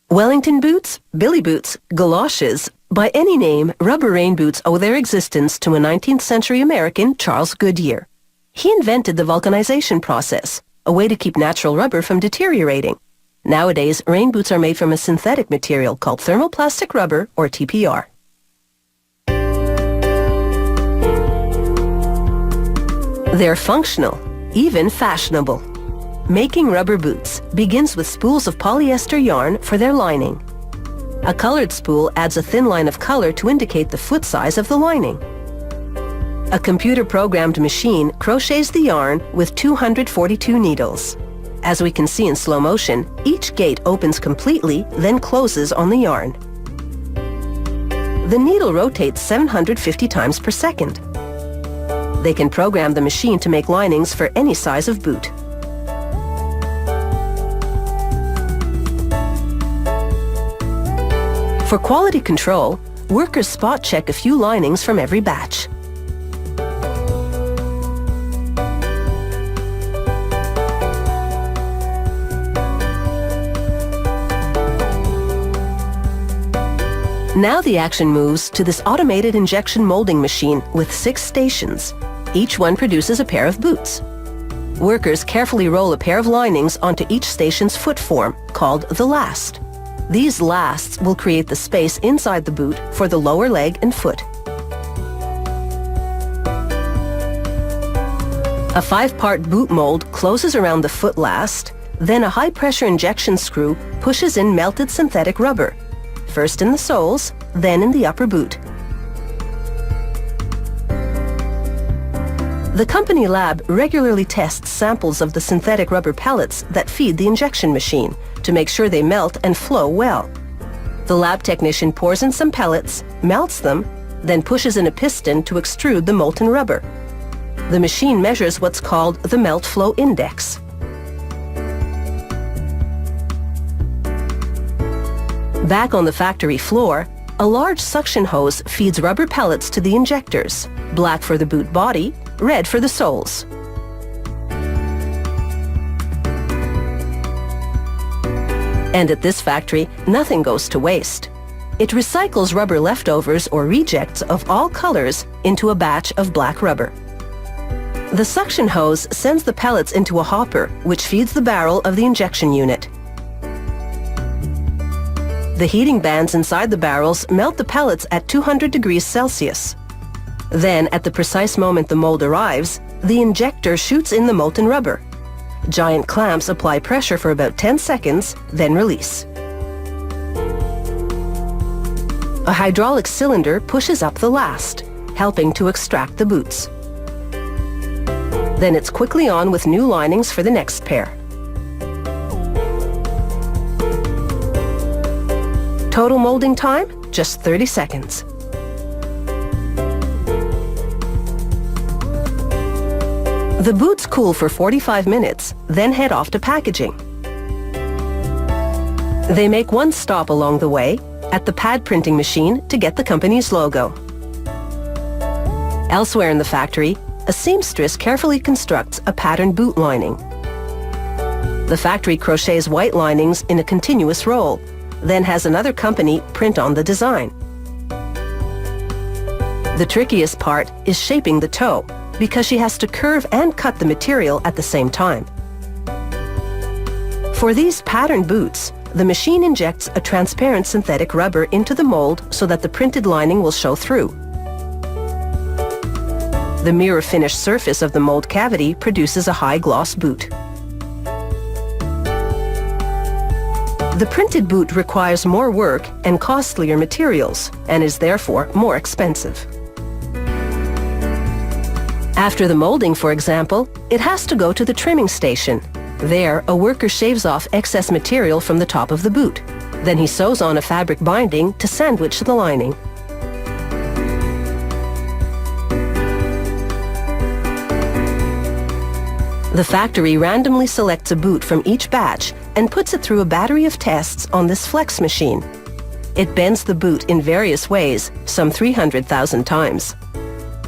Wellington boots, Billy boots, galoshes, by any name, rubber rain boots owe their existence to a 19th century American, Charles Goodyear. He invented the vulcanization process, a way to keep natural rubber from deteriorating. Nowadays, rain boots are made from a synthetic material called thermoplastic rubber, or TPR. They're functional, even fashionable. Making rubber boots begins with spools of polyester yarn for their lining. A colored spool adds a thin line of color to indicate the foot size of the lining. A computer-programmed machine crochets the yarn with 242 needles. As we can see in slow motion, each gate opens completely, then closes on the yarn. The needle rotates 750 times per second. They can program the machine to make linings for any size of boot. For quality control, workers spot check a few linings from every batch. Now the action moves to this automated injection molding machine with 6 stations. Each one produces a pair of boots. Workers carefully roll a pair of linings onto each station's foot form, called the last. These lasts will create the space inside the boot for the lower leg and foot. A 5-part boot mold closes around the foot last, then a high-pressure injection screw pushes in melted synthetic rubber, first in the soles, then in the upper boot. The company lab regularly tests samples of the synthetic rubber pellets that feed the injection machine to make sure they melt and flow well. The lab technician pours in some pellets, melts them, then pushes in a piston to extrude the molten rubber. The machine measures what's called the melt flow index. Back on the factory floor, a large suction hose feeds rubber pellets to the injectors, black for the boot body, red for the soles. And at this factory, nothing goes to waste. It recycles rubber leftovers or rejects of all colors into a batch of black rubber. The suction hose sends the pellets into a hopper, which feeds the barrel of the injection unit. The heating bands inside the barrels melt the pellets at 200 degrees Celsius. Then, at the precise moment the mold arrives, the injector shoots in the molten rubber. Giant clamps apply pressure for about 10 seconds, then release. A hydraulic cylinder pushes up the last, helping to extract the boots. Then it's quickly on with new linings for the next pair. Total molding time, just 30 seconds. The boots cool for 45 minutes, then head off to packaging. They make one stop along the way, at the pad printing machine to get the company's logo. Elsewhere in the factory, a seamstress carefully constructs a patterned boot lining. The factory crochets white linings in a continuous roll, then has another company print on the design. The trickiest part is shaping the toe, because she has to curve and cut the material at the same time. For these patterned boots, the machine injects a transparent synthetic rubber into the mold so that the printed lining will show through. The mirror finished surface of the mold cavity produces a high-gloss boot. The printed boot requires more work and costlier materials and is therefore more expensive. After the molding, for example, it has to go to the trimming station. There, a worker shaves off excess material from the top of the boot. Then he sews on a fabric binding to sandwich the lining. The factory randomly selects a boot from each batch and puts it through a battery of tests on this flex machine. It bends the boot in various ways, some 300,000 times,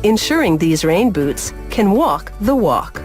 ensuring these rain boots can walk the walk.